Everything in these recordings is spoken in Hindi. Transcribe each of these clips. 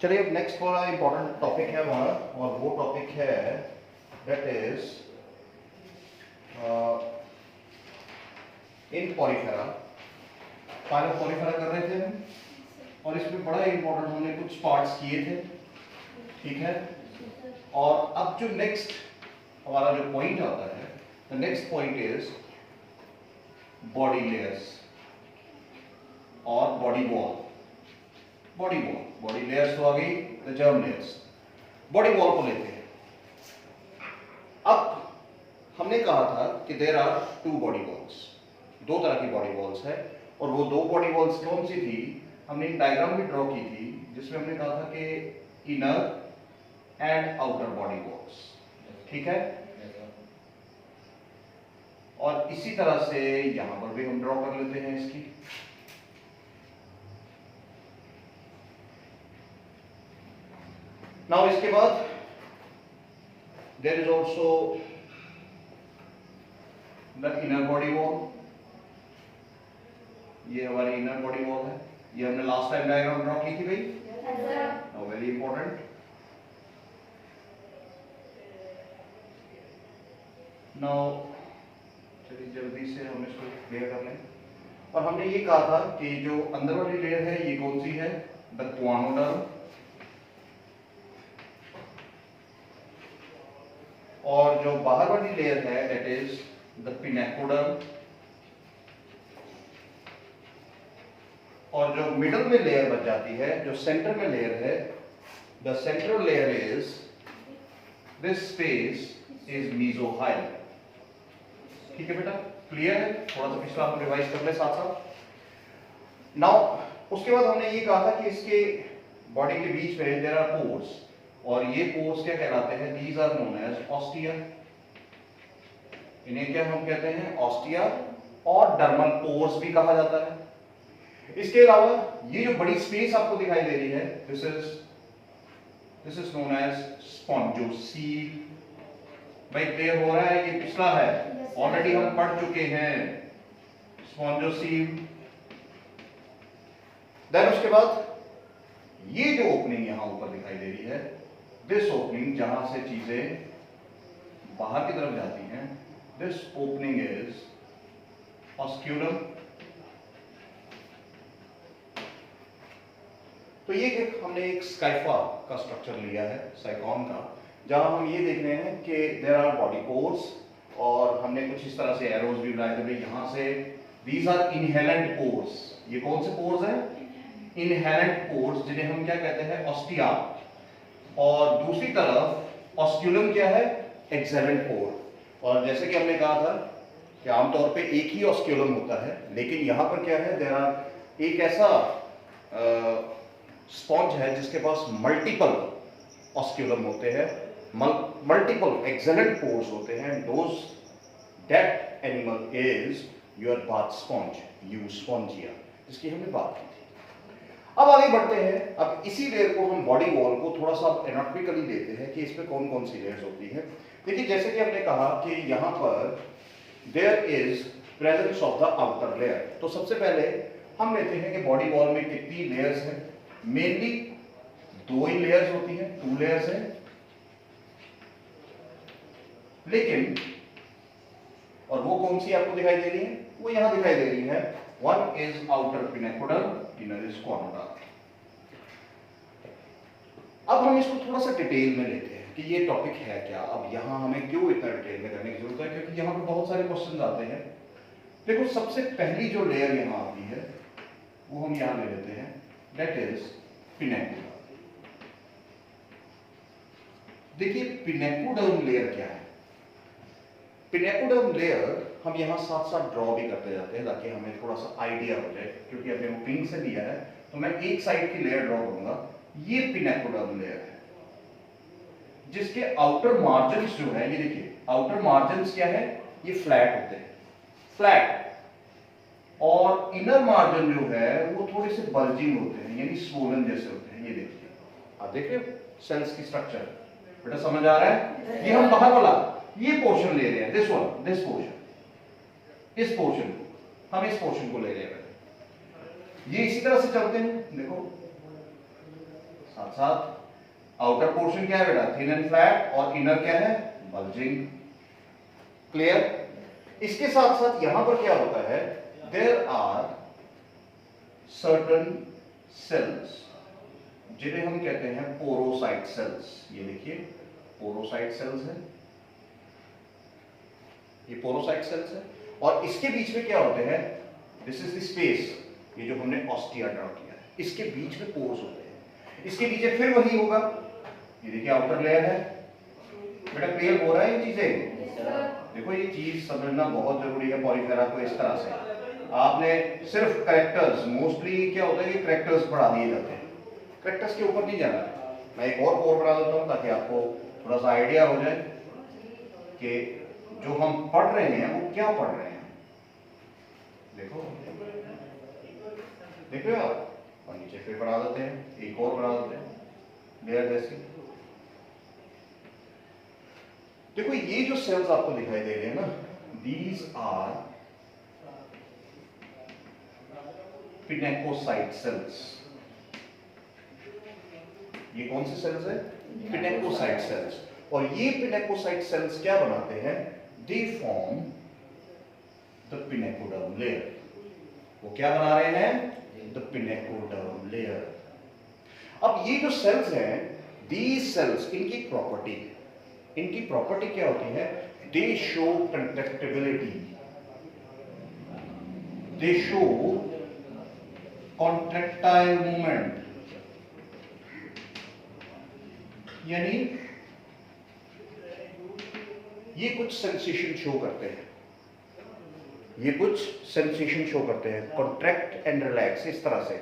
चलिए अब नेक्स्ट वाला इंपॉर्टेंट टॉपिक है हमारा, और वो टॉपिक है that is in Porifera. Porifera कर रहे थे हम, और इसमें बड़ा इंपॉर्टेंट हमने कुछ पार्ट्स किए थे, ठीक है। और अब जो नेक्स्ट हमारा जो पॉइंट आता है, the next point is body layers और बॉडी वॉल। बॉडी लेयर्स तो आ गई, the germ layers. Body wall को लेते हैं। अब हमने कहा था कि there are two body walls, दो तरह की बॉडी वॉल्स है, और वो दो बॉडी वॉल्स कौन सी थी, हमने एक डायग्राम भी ड्रॉ की थी जिसमें हमने कहा था कि inner and outer body walls, ठीक है। और इसी तरह से यहां पर भी हम ड्रॉ कर लेते हैं इसकी। नाउ इसके बाद there is also the inner body wall. ये हमारी इनर बॉडी वॉल है, ये हमने लास्ट टाइम डायग्राम ड्रॉ की थी भाई, वेरी इंपॉर्टेंट। नाउ चलिए जल्दी से हम इसको क्लियर कर लें। और हमने ये कहा था कि जो अंदर वाली लेयर है ये कौन सी है, द क्वानोडर्म, और जो बाहर वाली लेयर है दैट इज द पिनेकोडर्म, और जो मिडल में लेयर बच जाती है, जो सेंटर में लेयर है, the central layer is this space is mesohyl. ठीक है बेटा, क्लियर है? थोड़ा सा पिछला हम रिवाइज कर ले साथ साथ। नाउ उसके बाद हमने ये कहा था कि इसके बॉडी के बीच में देयर आर पोर्स, और ये पोर्स क्या कहलाते हैं, these are known as ostia. इन्हें क्या हम कहते हैं, ऑस्टिया, और डर्मल पोर्स भी कहा जाता है। इसके अलावा ये जो बड़ी स्पेस आपको दिखाई दे रही है, this is known as spongocoel. भाई क्लियर हो रहा है? ये पिछला है, ऑलरेडी हम पढ़ चुके हैं, स्पॉन्जोसील। देन उसके बाद ये जो ओपनिंग यहां ऊपर दिखाई दे रही है, दिस ओपनिंग, जहां से चीजें बाहर की तरफ जाती हैं, दिस ओपनिंग इज ऑस्क्यूलम। तो ये हमने एक स्काइफा का स्ट्रक्चर लिया है, साइकॉन का, जहां हम ये देख रहे हैं कि देयर आर बॉडी पोर्स, और हमने कुछ इस तरह से एरोज भी बनाए थे यहां से, दीज आर इनहेलेंट पोर्स। ये कौन से पोर्स हैं, इनहेलेंट पोर्स, जिन्हें हम क्या कहते हैं, ऑस्टिया। और दूसरी तरफ ऑस्क्यूलम क्या है, एक्सेलेंट पोर। और जैसे कि हमने कहा था कि आमतौर पे एक ही ऑस्क्यूलम होता है, लेकिन यहां पर क्या है, देयर आर एक ऐसा स्पॉन्ज है जिसके पास मल्टीपल ऑस्क्यूलम होते हैं, मल्टीपल एक्सेलेंट पोर्स होते हैं। Those that animal is your bath sponge, Euspongia, जिसकी हमने बात की थी। अब आगे बढ़ते हैं। अब इसी लेयर को हम बॉडी वॉल को थोड़ा सा एनाटॉमिकली लेते हैं कि इसमें कौन कौन सी लेयर्स होती है। देखिए जैसे कि हमने कहा कि यहाँ पर there is presence of the outer layer. तो सबसे पहले हम लेते हैं कि बॉडी वॉल में कितनी लेयर्स हैं। मेनली दो ही लेयर्स होती हैं, 2 लेयर्स हैं, लेकिन और वो कौन सी आपको दिखाई दे रही है, वो यहां दिखाई दे रही है। One is outer pinacoderm, inner is choanoderm. अब हम इसको थोड़ा सा डिटेल में लेते हैं कि ये टॉपिक है क्या। अब यहां हमें क्यों इतना डिटेल में करने की जरूरत है, क्योंकि यहां पर बहुत सारे क्वेश्चंस आते हैं। देखो सबसे पहली जो लेयर यहां आती है वो हम यहां ले लेते हैं, दैट इज पिनेकोडर्म। देखिए पिनेकोडर्म लेयर क्या है। पिनेकोडर्म लेयर हम यहां साथ साथ ड्रॉ भी करते जाते हैं ताकि हमें थोड़ा सा आइडिया हो जाए, क्योंकि अभी वो पिंक से दिया है तो मैं एक साइड की लेयर ड्रॉ करूंगा। ये पिनेकोडर्म लेयर है जिसके आउटर मार्जिन्स जो है, ये देखिए आउटर मार्जिन्स क्या है, ये फ्लैट होते हैं, फ्लैट। और इनर मार्जिन जो है वो थोड़े से बल्जिंग होते हैं, यानी स्वोलन जैसे होते हैं। ये देखिए, आप देख रहे हो सेल्स की स्ट्रक्चर, बेटा समझ आ रहा है? ये हम बाहर वाला ये पोर्शन ले रहे हैं, दिस वन, दिस पोर्शन, इस पोर्शन को हम इस पोर्शन को ले रहे हैं। ये इसी तरह से चलते हैं, देखो साथ साथ आउटर पोर्शन क्या है बेटा, थिन एंड फ्लैट, और इनर क्या है, बल्जिंग। क्लियर? इसके साथ साथ यहां पर क्या होता है, देयर आर सर्टन सेल्स जिन्हें हम कहते हैं पोरोसाइट सेल्स। ये देखिए पोरोसाइट सेल्स है, ये पोरोसाइट सेल्स है, और इसके बीच में क्या होते हैं, दिस इज द स्पेस, ये जो हमने ऑस्टिया ड्रॉ किया है, इसके बीच में पोर्स होते हैं। इसके पीछे फिर वही होगा, ये देखिए आउटर लेयर है। बेटा क्लियर हो रहा है ये चीजें? देखो ये चीज समझना बहुत जरूरी है पॉलीफेरा को। इस तरह से आपने सिर्फ करेक्टर्स, मोस्टली क्या होता है कि करेक्टर्स पढ़ा दिए जाते हैं, करेक्टर्स के ऊपर नहीं जाना है। मैं एक और कोड बना देता हूँ ताकि आपको थोड़ा सा आइडिया हो जाए कि जो हम पढ़ रहे हैं वो क्या पढ़ रहे हैं। देखो देख रहे हो आप, और नीचे फिर बना देते हैं, एक और बना देते हैं लेयर जैसी। देखो ये जो सेल्स आपको दिखाई दे रहे हैं ना, दीज आर पिनेकोसाइट सेल्स। ये कौन से सेल्स है, पिनेकोसाइट सेल्स। और ये पिनेकोसाइट सेल्स क्या बनाते हैं, they form the pinacoderm layer. वो क्या बना रहे हैं, द पिनेकोडर्म लेयर। अब ये जो सेल्स हैं, दीज सेल्स, इनकी प्रॉपर्टी क्या होती है, they show contractibility, they show contractile movement, यानी ये कुछ सेंसेशन शो करते हैं, ये कुछ सेंसेशन शो करते हैं, कॉन्ट्रैक्ट एंड रिलैक्स, इस तरह से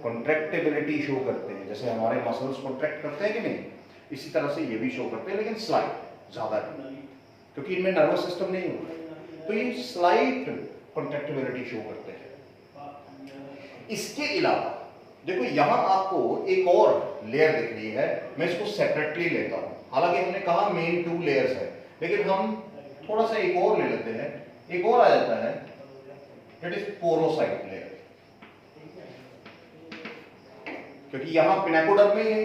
कॉन्ट्रैक्टिबिलिटी शो करते हैं। जैसे हमारे मसल्स कॉन्ट्रैक्ट करते हैं कि नहीं, इसी तरह से ये भी शो करते हैं, लेकिन स्लाइट, ज्यादा नहीं, क्योंकि इनमें नर्वस सिस्टम नहीं होता, तो ये स्लाइट कॉन्ट्रैक्टिबिलिटी शो करते हैं। इसके अलावा देखो यहां आपको एक और लेयर दिख रही है, मैं इसको सेपरेटली लेता हूं। हालांकि हमने कहा मेन 2 लेयर्स है, लेकिन हम थोड़ा सा एक और ले लेते हैं, एक और आ जाता है, दैट इज पोरोसाइट लेयर। क्योंकि यहां पिनेकोडर्म में ये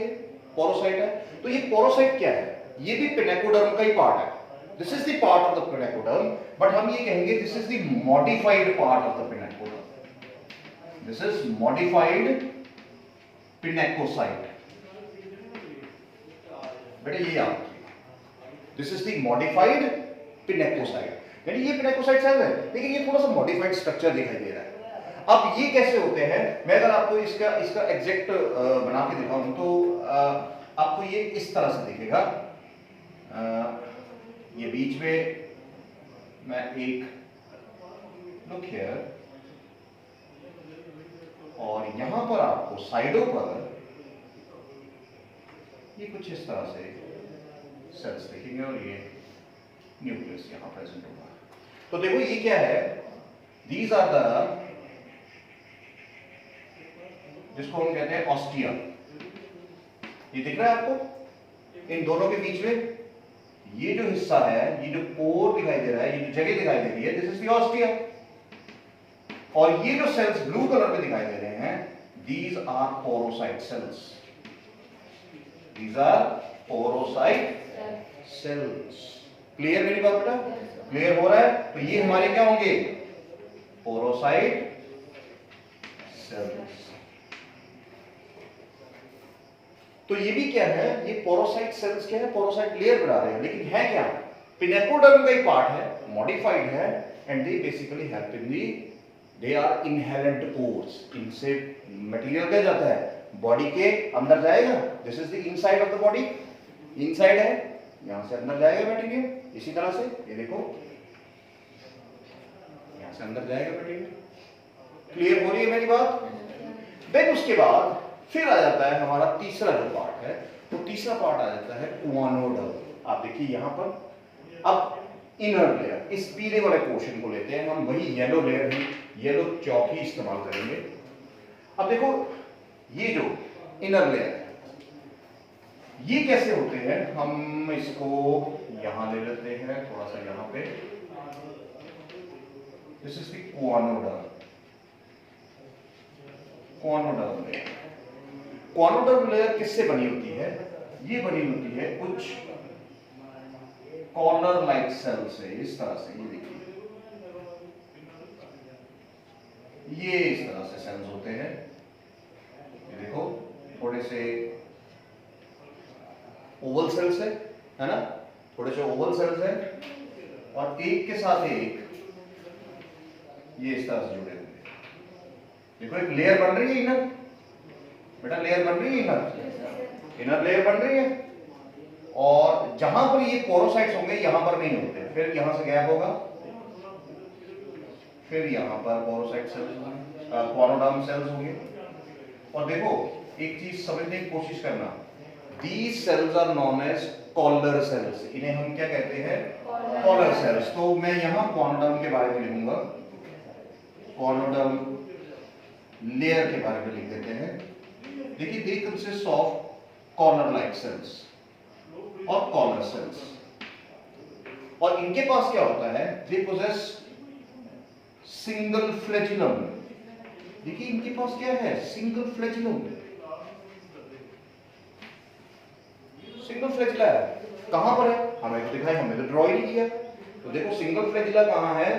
पोरोसाइट है, तो ये पोरोसाइट क्या है, ये भी पिनेकोडर्म का ही पार्ट है। This is the part of the pinacoderm, but हम ये कहेंगे this is the modified part of the pinacoderm. This is modified pinacocyte. बेटा ये याद रखिए, this is the modified pinacocyte, यानी ये पिनेकोसाइट सेल है, लेकिन ये थोड़ा सा मॉडिफाइड स्ट्रक्चर दिखाई दे रहा है। अब ये कैसे होते हैं, मैं अगर आपको इसका एग्जैक्ट बना के दिखाऊं तो आपको ये इस तरह से दिखेगा। ये बीच में मैं एक लुक हियर, और यहां पर आपको साइडों पर ये कुछ इस तरह से सेल्स दिखेंगे, और ये न्यूक्लियस यहां प्रेजेंट होगा। तो देखो ये क्या है, दीज आर द, जिसको हम कहते हैं ऑस्टिया। ये दिख रहा है आपको, इन दोनों के बीच में ये जो हिस्सा है, ये जो पोर दिखाई दे रहा है, ये जो जगह दिखाई दे रही है, दिस इज द ऑस्टिया। और ये जो सेल्स ब्लू कलर में दिखाई दे रहे हैं, these are porocyte cells, these are porocyte cells. Clear मेरी बात बेटा? क्लियर हो रहा है? तो ये हमारे क्या होंगे, पोरोसाइट सेल्स। तो ये भी क्या है, ये पोरोसाइट सेल्स क्या है, पोरोसाइट लेयर बना रहे हैं, लेकिन है क्या, पिनेकोडर्म का ही पार्ट है, मॉडिफाइड है, and they basically help in the, they are inhalant pores. इनसे मटेरियल क्या जाता है, बॉडी के अंदर जाएगा, this is the inside of the body, inside है, यहां से अंदर जाएगा मटेरियल, इसी तरह से ये देखो यहां से अंदर जाएगा मटेरियल। क्लियर हो रही है मेरी बात? देन उसके बाद फिर आ जाता है हमारा तीसरा जो पार्ट है, तो तीसरा पार्ट आ जाता है कुआनोडर्म। आप देखिए यहां पर, अब इनर लेयर, इस पीले वाले पोर्शन को लेते हैं हम, वही येलो लेयर है, येलो चौक ही इस्तेमाल करेंगे। अब देखो ये जो इनर लेयर है, ये कैसे होते हैं, हम इसको यहां ले लेते हैं, थोड़ा सा यहां पे, this is the choanoderm layer. Choanoderm layer किससे बनी होती है? ये बनी होती है कुछ कॉर्नर लाइक सेल से, इस तरह से। ये देखिए, ये इस तरह से सेल्स होते हैं। ये देखो, थोड़े से ओवल सेल्स है ना, थोड़े से ओवल सेल्स है, और एक के साथ एक ये इस तरह से जुड़े हुए हैं। देखो, एक लेयर बन रही है इनर, बेटा लेयर बन रही है इनर लेयर बन रही है, और जहां पर ये पोरोसाइट्स होंगे यहां पर नहीं होते, फिर यहां से गैप होगा, फिर यहां पर पोरोसाइट सेल्स होंगे, कॉनोडर्म सेल्स होंगे। और देखो, एक चीज समझने की कोशिश करना, these cells are known as collar cells, इन्हें हम क्या कहते हैं? collar cells। तो मैं यहां कॉनोडर्म के बारे में लिखूंगा, कॉनोडर्म लेयर के बारे में लिख देते हैं। देखिए, they consist of collar like cells और collar cells, और इनके पास क्या होता है? they possess single flagellum। देखिए, इनके पास क्या है? सिंगल फ्लैजिलम, सिंगल फ्लैजिला है। कहां पर है? हमें तो दिखाई, हमने तो ड्रॉ ही नहीं किया। तो देखो, सिंगल फ्लैजिला कहां है?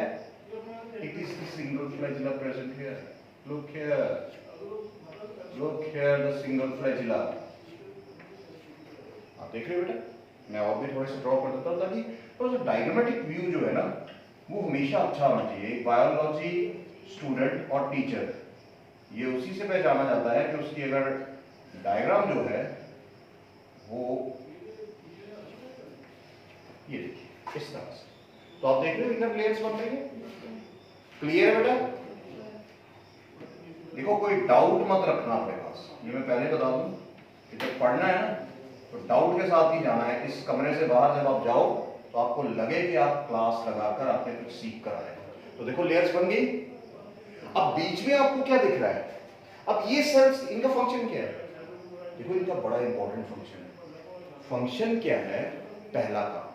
It is the single flagella present here, look here, look here the single flagella. आप देख रहे हो बेटा? मैं और भी थोड़े से ड्रॉ कर देता हूं, ताकि थोड़ा डायग्रामेटिक व्यू जो है ना, वो हमेशा अच्छा होना चाहिए। एक बायोलॉजी स्टूडेंट और टीचर, ये उसी से पहचाना जाता है कि उसकी अगर डायग्राम जो है वो ये देखिए इस तरह से। तो आप देख रहे हो इनर लेयर्स बन रही है। क्लियर है बेटा? देखो, कोई डाउट मत रखना अपने पास, ये मैं पहले बता दूं कि जब पढ़ना है ना तो डाउट के साथ ही जाना है। इस कमरे से बाहर जब आप जाओ तो आपको लगे कि आप क्लास लगाकर आपने कुछ सीख कर आए। तो देखो, लेयर्स बन गई। अब बीच में आपको क्या दिख रहा है? अब ये सेल्स, इनका फंक्शन क्या है? देखो, इनका बड़ा इंपॉर्टेंट फंक्शन है। फंक्शन क्या है? पहला का,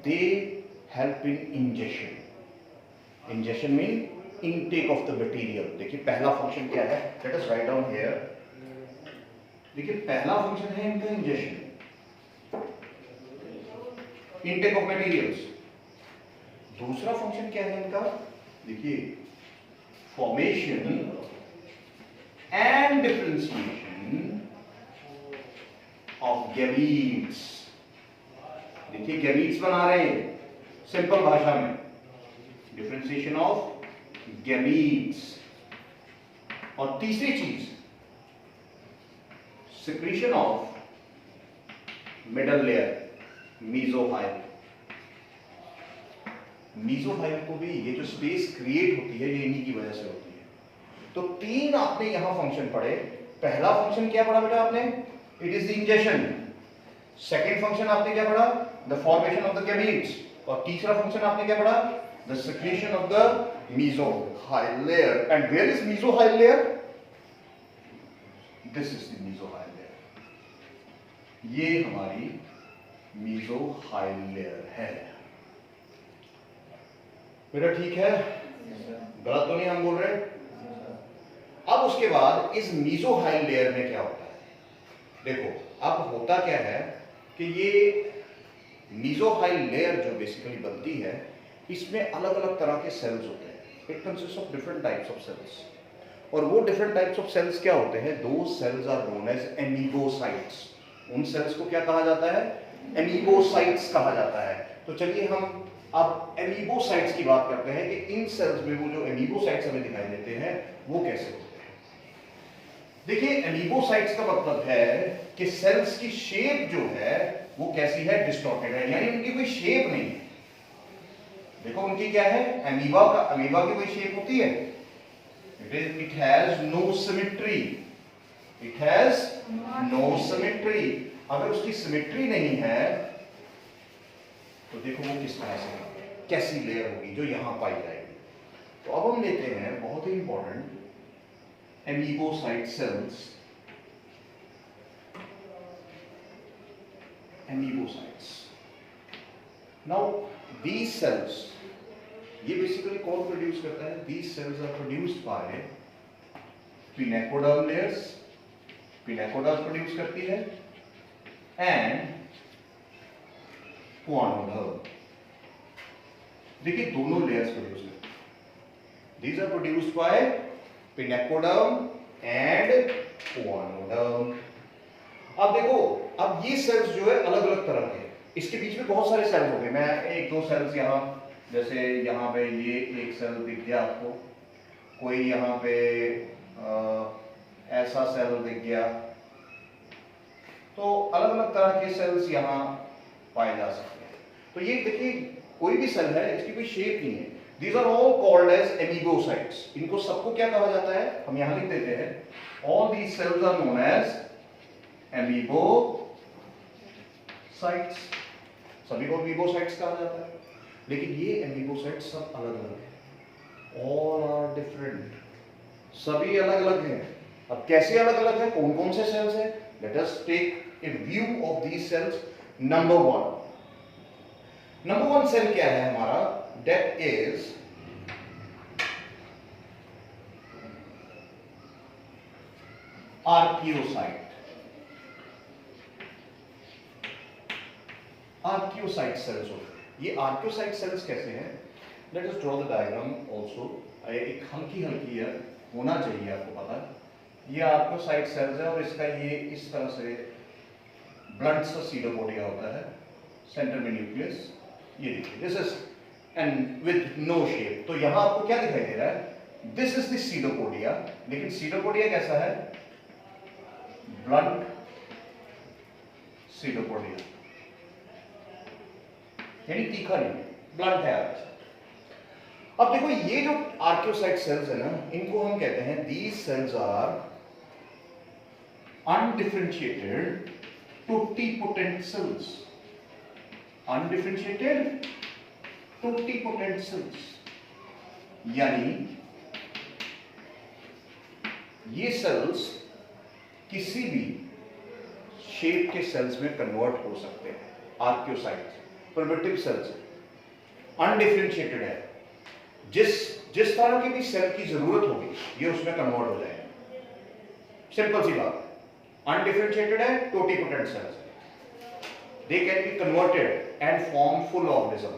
they help in ingestion. Ingestion mean intake of the material. देखिए, पहला फंक्शन क्या है? Let us write down here. देखिए, पहला फंक्शन है इनका इंजेशन, इनटेक ऑफ मटेरियल्स। दूसरा फंक्शन क्या है इनका? देखिए, formation and differentiation of gametes. देखिए, गैमीट्स बना रहे हैं सिंपल भाषा में, डिफरेंशिएशन ऑफ गैमीट्स। और तीसरी चीज, सिक्रीशन ऑफ मिडल लेयर, मीजोफाइल। मीजोफाइल को भी, ये जो स्पेस क्रिएट होती है ये इन्हीं की वजह से होती है। तो तीन आपने यहां फंक्शन पढ़े। पहला फंक्शन क्या पढ़ा बेटा आपने? It is the injection. Second function आपने क्या पढ़ा? The formation of the gametes. और तीसरा फंक्शन आपने क्या पढ़ा? The secretion of the mesohyl layer. And where is mesohyl layer? This is the mesohyl layer. ये हमारी मीजोफाइल लेयर है बेटा। ठीक है? गलत तो नहीं हम बोल रहे? अब उसके बाद इस मीजोफाइल लेयर में क्या होता है? देखो, अब होता क्या है कि ये मीजोफाइल लेयर जो बेसिकली बनती है, इसमें अलग अलग तरह के सेल्स होते हैं। It consist of different types of cells. और वो डिफरेंट टाइप्स ऑफ सेल्स क्या होते हैं? दो सेल्स आर नोन एज एमीबोसाइट्स। उन सेल्स को क्या कहा जाता है? एमीबोसाइट्स कहा जाता है। तो चलिए हम अब एमीबोसाइट्स की बात करते हैं कि इन सेल्स में वो जो एमीबोसाइट्स हमें दिखाई देते हैं वो कैसे होते हैं। देखिए, एमीबोसाइट्स का मतलब है कि सेल्स की शेप जो है वो कैसी है? डिस्टॉर्टेड है, यानी उनकी कोई शेप नहीं है। देखो, उनकी क्या है? अमीबा की कोई शेप होती है? It has no symmetry. It has no symmetry. अगर उसकी सिमेट्री नहीं है तो देखो वो किस तरह से, कैसी लेयर होगी जो यहां पाई जाएगी। तो अब हम लेते हैं बहुत ही important amoebocyte cells. Amoebocytes. Now these cells, ये बेसिकली कौन प्रोड्यूस करता है? These cells are produced by pinacoderm layers, pinacoderm produce करती है, एंड कुआनोडर्म। देखिए दोनों लेयर्स प्रोड्यूस करती है। These are produced by pinacoderm and choanoderm. अब देखो, अब ये सेल्स जो है अलग अलग तरह के, इसके बीच में बहुत सारे सेल्स हो गए। मैं एक दो सेल्स यहाँ, जैसे यहाँ पे ये एक सेल दिख गया आपको, कोई यहाँ पे ऐसा सेल दिख गया, तो अलग अलग तरह के सेल्स यहाँ पाए जा सकते हैं। तो ये देखिए कोई भी सेल है, इसकी कोई शेप नहीं है। These are all called as amoebocytes। इनको सबको क्या कहा जाता है, हम यहाँ लिख देते हैं, all these cells are known as amoebocytes। सभी को amoebocytes कहा जाता है, लेकिन ये amoebocytes सब अलग अलग हैं। All are different। सभी अलग अलग हैं। अब कैसे अलग अलग है, कौन कौन से सेल्स हैं? Let us take a view of these cells। Number one cell क्या है हमारा? That is archaeocyte। Archaeocyte cells होते हैं। ये आर्कियोसाइट सेल्स कैसे हैं? Let us draw the diagram also. एक हल्की है, होना चाहिए आपको पता। ये आर्कियोसाइट सेल्स है और इसका ये इस तरह से ब्लंट सा सीडोपोडिया होता है, सेंटर में न्यूक्लियस। ये देखिए, this is and with no shape. तो यहां आपको क्या दिखाई दे रहा है? This is the pseudopodia. लेकिन सीडोपोडिया कैसा है? ब्लंट सीडोपोडिया, यानी तीखा नहीं, ब्लंट है। अब देखो ये जो आर्कियोसाइट सेल्स है ना, इनको हम कहते हैं, these cells are undifferentiated totipotent cells. Undifferentiated totipotent cells, यानी ये सेल्स किसी भी शेप के सेल्स में कन्वर्ट हो सकते हैं। आर्कियोसाइट प्रिमिटिव सेल्स अनडिफरेंशिएटेड है, जिस तरह की भी सेल की जरूरत होगी ये उसमें कन्वर्ट हो जाएगा। सिंपल सी बात, अनडिफरेंशिएटेड है, totipotent cells, they can be converted and form full organism.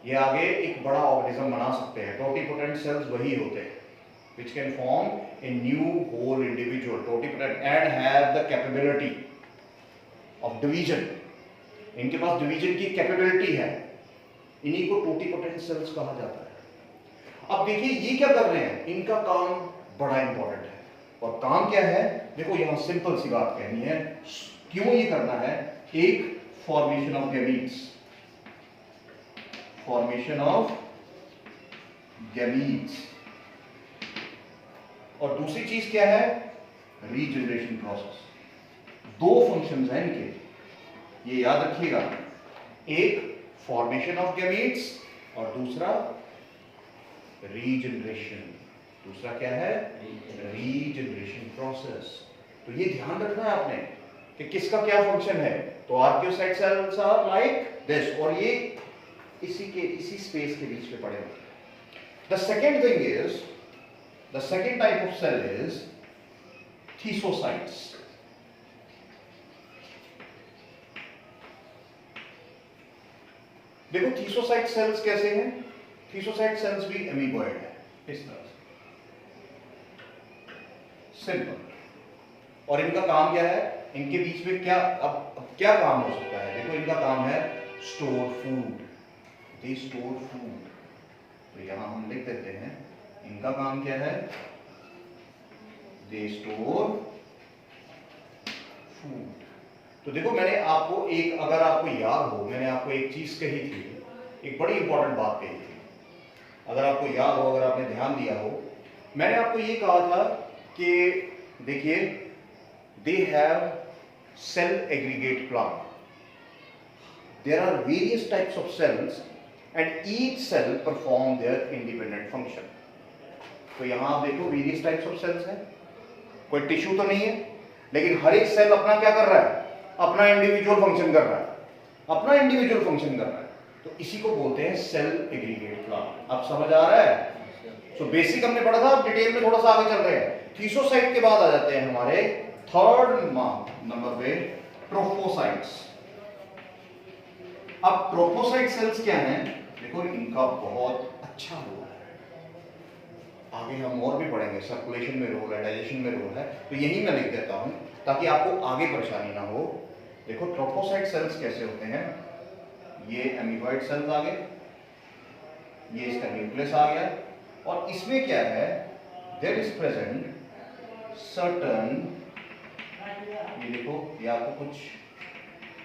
ये आगे एक बड़ा ऑर्गेनिज्म बना सकते हैं। टोटिपोटेंट सेल्स वही होते हैं which can form a new whole individual, totipotent, and have the capability of division। इनके पास डिवीजन की कैपेबिलिटी है, इन्हीं को टोटिपोटेंट सेल्स कहा जाता है। अब देखिए ये क्या कर रहे हैं, इनका काम बड़ा इंपॉर्टेंट है। और काम क्या है? देखो यहां सिंपल सी बात कहनी है, क्यों ये करना है? एक formation of gametes, formation of gametes, और दूसरी चीज क्या है? Regeneration process. दो फंक्शंस हैं इनके, ये याद रखिएगा, एक फॉर्मेशन ऑफ गैमीट्स और दूसरा रीजनरेशन। दूसरा क्या है? Regeneration process. तो ये ध्यान रखना है आपने कि किसका क्या फंक्शन है। तो archaeocyte cells are like this, और ये इसी स्पेस के बीच में पड़े होते हैं। The second thing is, the second type of cell is thisocytes। देखो थिसोसाइट सेल्स कैसे हैं? थिसोसाइट सेल्स भी एमीबॉइड है, इस तरह से, सिंपल। और इनका काम क्या है? इनके बीच में क्या अब क्या काम हो सकता है? देखो इनका काम है store food, they store food. तो यहां हम लिख देते हैं, इनका काम क्या है? They store food. तो देखो मैंने आपको एक, अगर आपको याद हो, मैंने आपको एक चीज कही थी, एक बड़ी इंपॉर्टेंट बात कही थी। अगर आपको याद हो, अगर आपने ध्यान दिया हो, मैंने आपको ये कहा था कि देखिए, they have cell aggregate plant. There are various types of cells and each cell perform their independent function. तो यहां आप देखो वेरियस टाइप्स ऑफ सेल्स हैं, कोई टिश्यू तो नहीं है, लेकिन हर एक सेल अपना क्या कर रहा है? अपना इंडिविजुअल फंक्शन कर रहा है, अपना इंडिविजुअल फंक्शन कर रहा है। तो इसी को बोलते हैं सेल एग्रीगेट प्लांट। अब समझ आ रहा है? सो बेसिक हमने पढ़ा था, अब डिटेल में थोड़ा सा आगे चल रहे हैं। थीसोसाइट के बाद आ जाते हैं हमारे थर्ड नंबर पे ट्रोफोसाइट्स। अब ट्रोफोसाइट सेल्स क्या हैं? देखो इनका बहुत अच्छा रोल है, आगे हम और भी पढ़ेंगे, सर्कुलेशन में रोल है, डाइजेशन में रोल है, तो यही मैं लिख देता हूं ताकि आपको आगे परेशानी ना हो। देखो ट्रोफोसाइट सेल्स कैसे होते हैं, ये एमीबॉइड सेल्स आ गए, ये इसका न्यूक्लियस आ गया, और इसमें क्या है, देयर इज प्रेजेंट सर्टन, ये देखो ये आपको कुछ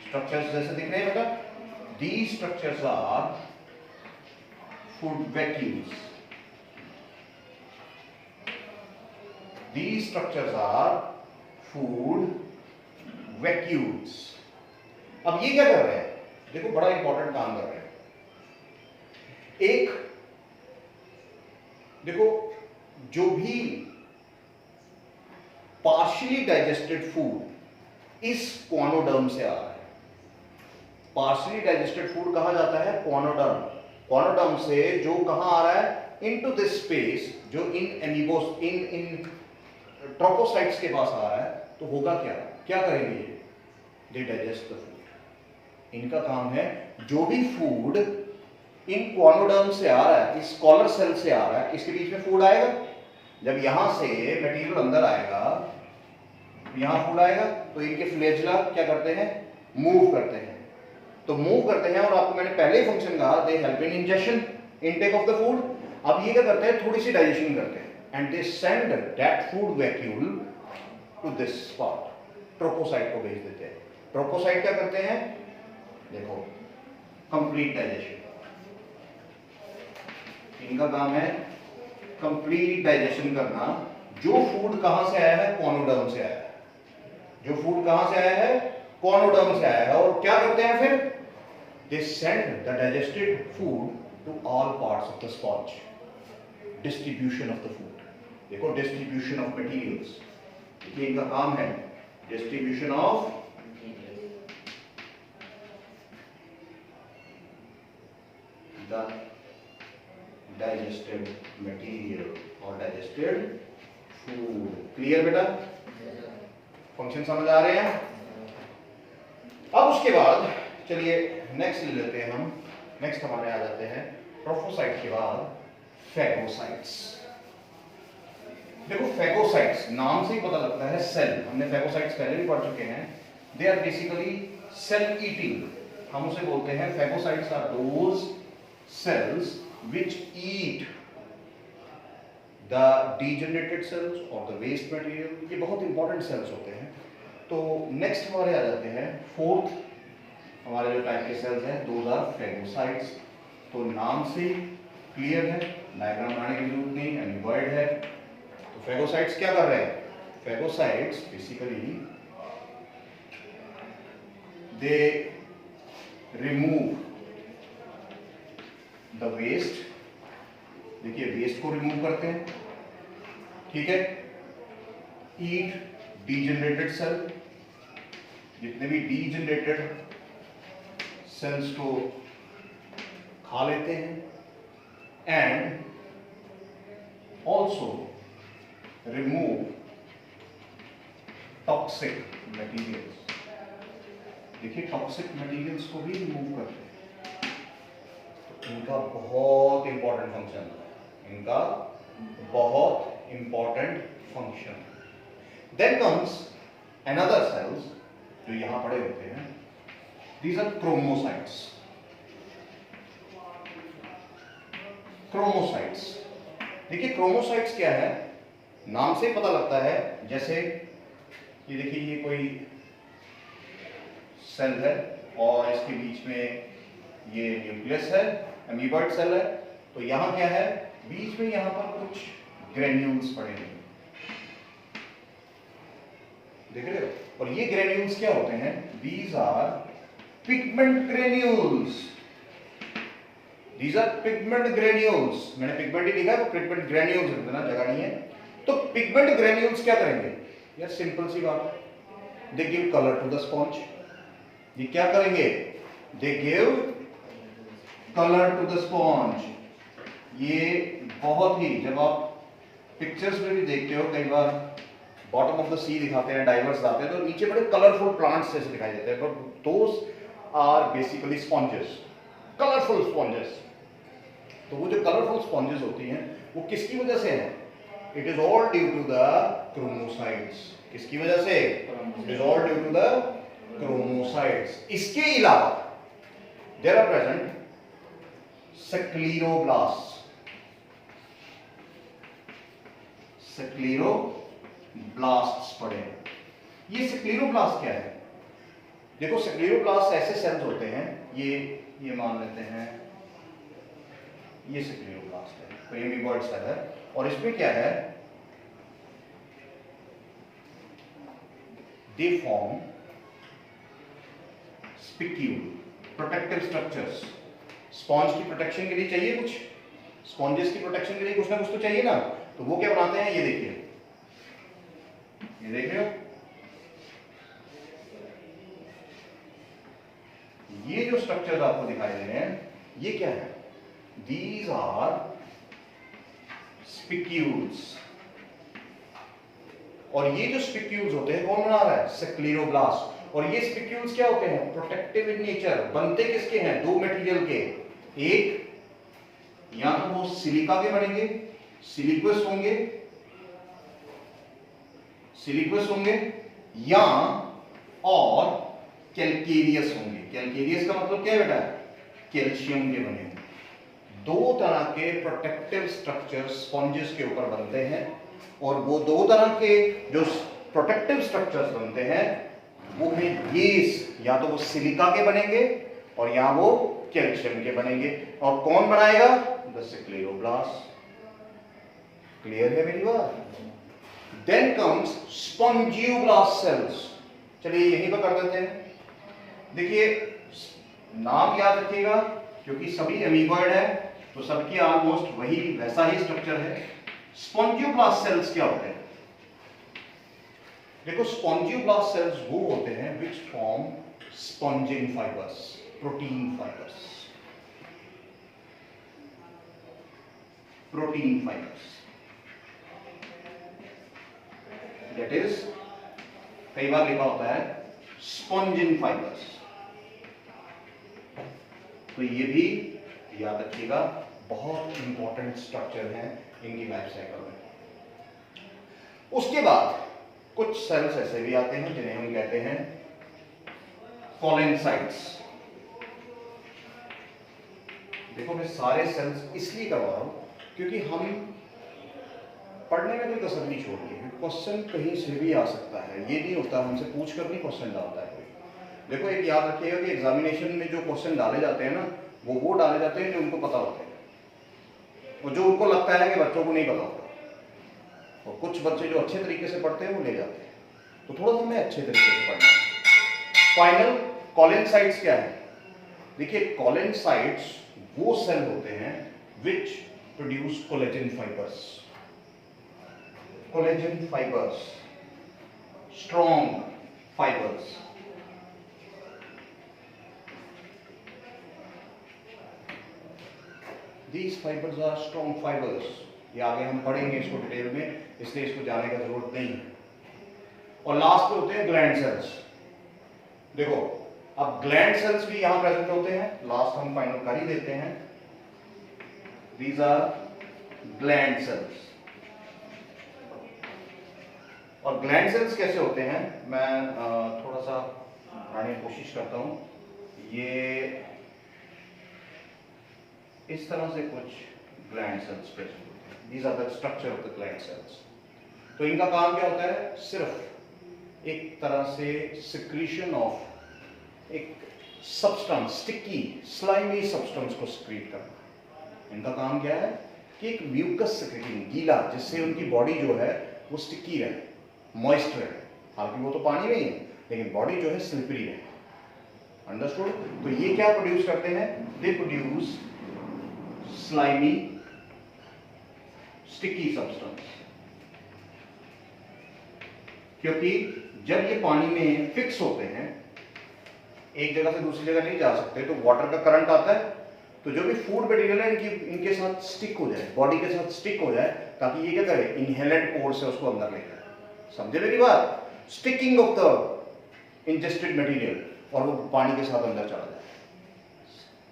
स्ट्रक्चर्स जैसे दिख रहे हैं बेटा, these structures are food vacuoles, these structures are food vacuoles। अब ये क्या कर रहे हैं? देखो बड़ा इंपॉर्टेंट काम कर रहे हैं। एक देखो जो भी पार्शियली डाइजेस्टेड फूड इस क्वानोडर्म से आ रहा है। पार्शियली डाइजेस्टेड फूड कहा जाता है क्वानोडर्म। क्वानोडर्म से जो कहां आ रहा है? इनटू दिस स्पेस, जो इन एमीबोस इन ट्रोफोसाइट्स के पास आ रहा है, तो होगा क्या? क्या करेंगे ये? दे डाइजेस्ट द फूड। इनका काम है जो भी फूड इन क्वानोडर्म से आ रहा है, इस कॉलर सेल से आ रहा है, इसके बीच में फूड आएगा। जब यहां से मटेरियल अंदर आएगा, यहां फूड आएगा, तो इनके फ्लैजेला क्या करते हैं? मूव करते हैं। तो मूव करते हैं, और आपको मैंने पहले ही फंक्शन कहा, they help in injection, intake of the food. अब ये क्या करते हैं? थोड़ी सी डाइजेशन करते हैं, and they send that food vacuole to this spot, ट्रोपोसाइट को भेज देते हैं। ट्रोपोसाइट क्या करते हैं? देखो कंप्लीट डाइजेशन, इनका काम है कंप्लीट डाइजेशन करना। जो फूड कहां से आया है? क्वानोडर्म से आया है। जो फूड कहां से आया है? क्वानोडर्म से आया है। और क्या करते हैं फिर? They send the digested food to all parts of the sponge, distribution of the food. देखो डिस्ट्रीब्यूशन ऑफ मटेरियल्स, ये इनका काम है, distribution of the digested material और डाइजेस्टेड फूड। क्लियर बेटा? फंक्शन समझ आ रहे हैं? अब उसके बाद चलिए नेक्स्ट ले लेते हैं हम। नेक्स्ट हमारे आ जाते हैं ट्रोफोसाइट के बाद फैगोसाइट्स। देखो फैगोसाइट्स नाम से ही पता लगता है सेल, हमने फैगोसाइट्स पहले भी पढ़ चुके हैं। They are basically cell eating, हम उसे बोलते हैं phagocytes are those cells which eat the degenerated cells और द वेस्ट मटेरियल। ये बहुत इंपॉर्टेंट सेल्स होते हैं। तो नेक्स्ट हमारे आ जाते हैं फोर्थ, हमारे जो टाइप के सेल्स हैं दोज आर फैगोसाइट्स। तो नाम से क्लियर है, डायग्राम बनाने की जरूरत नहीं, एमीबॉइड है। तो फैगोसाइट्स क्या कर रहे हैं? Phagocytes basically they remove the waste. देखिए वेस्ट को रिमूव करते हैं, ठीक है। ईट डीजनरेटेड सेल, जितने भी डीजनरेटेड सेल्स को खा लेते हैं, and also remove toxic materials. देखिए टॉक्सिक मटेरियल्स को भी रिमूव करते हैं। तो इनका बहुत इंपॉर्टेंट फंक्शन है, इनका बहुत important function. Then comes another cells जो यहां पड़े होते हैं, these are chromocytes। क्रोमोसाइट्स, देखिए क्रोमोसाइट्स क्या है? नाम से पता लगता है, जैसे ये देखिए ये कोई सेल है और इसके बीच में ये न्यूक्लियस है, अमीबॉइड सेल है। तो यहां क्या है? बीच में यहां पर कुछ ग्रेन्यूल्स पड़े हैं, देख रहे हो? और ये ग्रेन्यूल्स क्या होते हैं? these are pigment granules। These are pigment granules। मैंने पिगमेंट ही लिखा है, तो पिगमेंट ग्रेन्यूल्स लिख देना, जगह नहीं है। तो पिगमेंट ग्रेन्यूल्स क्या करेंगे? यार सिंपल सी बात है, they give colour to the sponge. ये क्या करेंगे? They give colour to the sponge. ये बहुत ही, जब आप पिक्चर्स में भी देखते हो कई बार बॉटम ऑफ द सी दिखाते हैं, डाइवर्स लाते हैं, तो नीचे बड़े कलरफुल प्लांट्स जैसे दिखाई देते हैं, but those are basically sponges, colourful sponges. तो वो जो कलरफुल स्पॉन्जेस होती हैं वो किसकी वजह से है? It is all due to the chromocytes. किसकी वजह से? It is all due to the chromocytes. इसके अलावा there are present scleroblast. Scleroblasts पड़े हैं। ये स्क्लेरोब्लास्ट क्या है? देखो स्क्लेरोब्लास्ट ऐसे सेल्स होते हैं, ये मान लेते हैं ये स्क्लेरोब्लास्ट है, तो ये अमीबॉइड सेल है, और इसमें क्या है, they form spicule, protective structures. Sponge की प्रोटेक्शन के लिए चाहिए कुछ, स्पॉन्जेस की प्रोटेक्शन के लिए कुछ ना कुछ तो चाहिए ना, तो वो क्या बनाते हैं? ये देखिए, ये देख रहे हो, ये जो स्ट्रक्चर्स आपको दिखाई दे रहे हैं ये क्या है? These are spicules. और ये जो स्पिक्यूल्स होते हैं कौन बना रहा है? स्क्लेरोब्लास्ट। और ये स्पिक्यूल्स क्या होते हैं? Protective in nature. बनते किसके हैं? दो मटेरियल के, एक या तो वो सिलिका के बनेंगे, सिलिक्वस होंगे, या और कैल्केरियस होंगे। कैल्केरियस का मतलब क्या है बेटा? कैल्शियम के बने होंगे। दो तरह के प्रोटेक्टिव स्ट्रक्चर स्पॉन्जेस के ऊपर बनते हैं, और वो दो तरह के जो प्रोटेक्टिव स्ट्रक्चर्स बनते हैं वो हैं ये, या तो वो सिलिका के बनेंगे और या वो कैल्शियम के बनेंगे। और कौन बनाएगा? The scleroblast. क्लियर है मेरी बात? Then comes spongioblast cells. चलिए यहीं पर कर देते हैं। देखिए नाम याद रखिएगा, क्योंकि सभी अमीबॉइड है तो सबकी ऑलमोस्ट वही वैसा ही स्ट्रक्चर है। स्पॉन्जियोब्लास्ट सेल्स क्या होते हैं? देखो स्पॉन्जियोब्लास्ट सेल्स वो होते हैं which form sponging fibres, protein fibres. That is, कई बार लिखा होता है स्पॉन्जिंग फाइबर्स। तो ये भी याद रखिएगा, बहुत इंपॉर्टेंट स्ट्रक्चर है इनकी लाइफ साइकिल में। उसके बाद कुछ सेल्स ऐसे भी आते हैं जिन्हें हम कहते हैं कॉलेनसाइट्स। देखो मैं सारे सेल्स इसलिए करवा रहा हूं क्योंकि हम पढ़ने में कोई कसर नहीं छोड़नी है। क्वेश्चन कहीं से भी आ सकता है, ये नहीं होता हमसे पूछ कर नहीं क्वेश्चन डालता है कोई। देखो एक याद रखिएगा कि एग्जामिनेशन में जो क्वेश्चन डाले जाते हैं ना, वो डाले जाते हैं जो उनको पता होते हैं, और जो उनको लगता है कि बच्चों को नहीं पता होता। और कुछ बच्चे जो अच्छे तरीके से पढ़ते हैं वो ले जाते हैं, तो थोड़ा सा हमें अच्छे तरीके से पढ़ना है। फाइनल कॉलेनसाइट्स क्या है? देखिए कॉलेनसाइट्स वो सेल होते हैं which produce collagen fibres. Collagen fibres, strong fibres. These fibers are strong fibers। ये आगे हम पढ़ेंगे इसको डिटेल में, इसलिए इसको जाने का जरूरत नहीं है। और लास्ट पे होते हैं ग्लैंड सेल्स। देखो अब ग्लैंड सेल्स भी यहां प्रेजेंट होते हैं, लास्ट हम फाइनल कर ही देते हैं। These are gland sales. और ग्लैंड सेल्स कैसे होते हैं, मैं थोड़ा सा बनाने की कोशिश करता हूं। ये इस तरह से कुछ ग्लैंड सेल्स प्रेजेंट होते हैं। These are the structure of the gland cells। तो इनका काम क्या होता है? सिर्फ एक तरह से सिक्रीशन ऑफ एक सब्सटेंस, स्टिकी स्लाइमी सब्सटेंस को सिक्रीट करना। इनका काम क्या है कि एक म्यूकस सिक्रीटिंग, गीला, जिससे उनकी बॉडी जो है वो स्टिकी रहे, मॉइस्ट रहे। हालांकि वो तो पानी में ही है, लेकिन बॉडी जो है स्लिपरी रहे। अंडरस्टूड? तो ये क्या प्रोड्यूस करते हैं? They produce slimy sticky substance. क्योंकि जब ये पानी में फिक्स होते हैं, एक जगह से दूसरी जगह नहीं जा सकते, तो वाटर का करंट आता है, तो जो भी फूड मटेरियल है इनके साथ स्टिक हो जाए, बॉडी के साथ स्टिक हो जाए, ताकि ये क्या करे, इनहेलेंट पोर्स से उसको अंदर ले जाए। समझे मेरी बात? Sticking of the ingested material, और वो पानी के साथ अंदर चला जाए।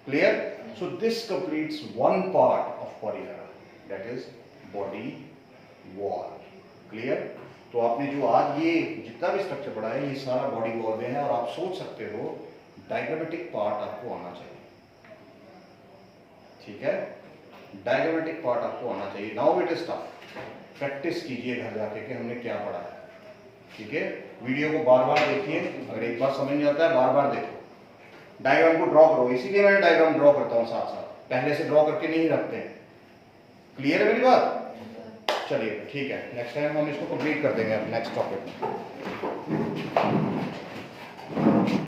Clear? So this completes one part of Porifera, that is body wall. Clear? तो आपने जो आज ये जितना भी स्ट्रक्चर पढ़ा है, ये सारा बॉडी वॉल में है, और आप सोच सकते हो डायग्रामेटिक पार्ट आपको आना चाहिए। ठीक है, डायग्रामेटिक पार्ट आपको आना चाहिए। Now it is tough, practice कीजिए घर जाके कि हमने क्या पढ़ा है। ठीक है, वीडियो को बार बार देखिए, अगर एक बार समझ नहीं आता है बार बार देखो, डायग्राम को ड्रॉ करो। इसीलिए मैं डायग्राम ड्रॉ करता हूँ साथ साथ, पहले से ड्रॉ करके नहीं रखते हैं। क्लियर है मेरी बात? चलिए ठीक है, नेक्स्ट टाइम हम इसको कंप्लीट कर देंगे नेक्स्ट टॉपिक में।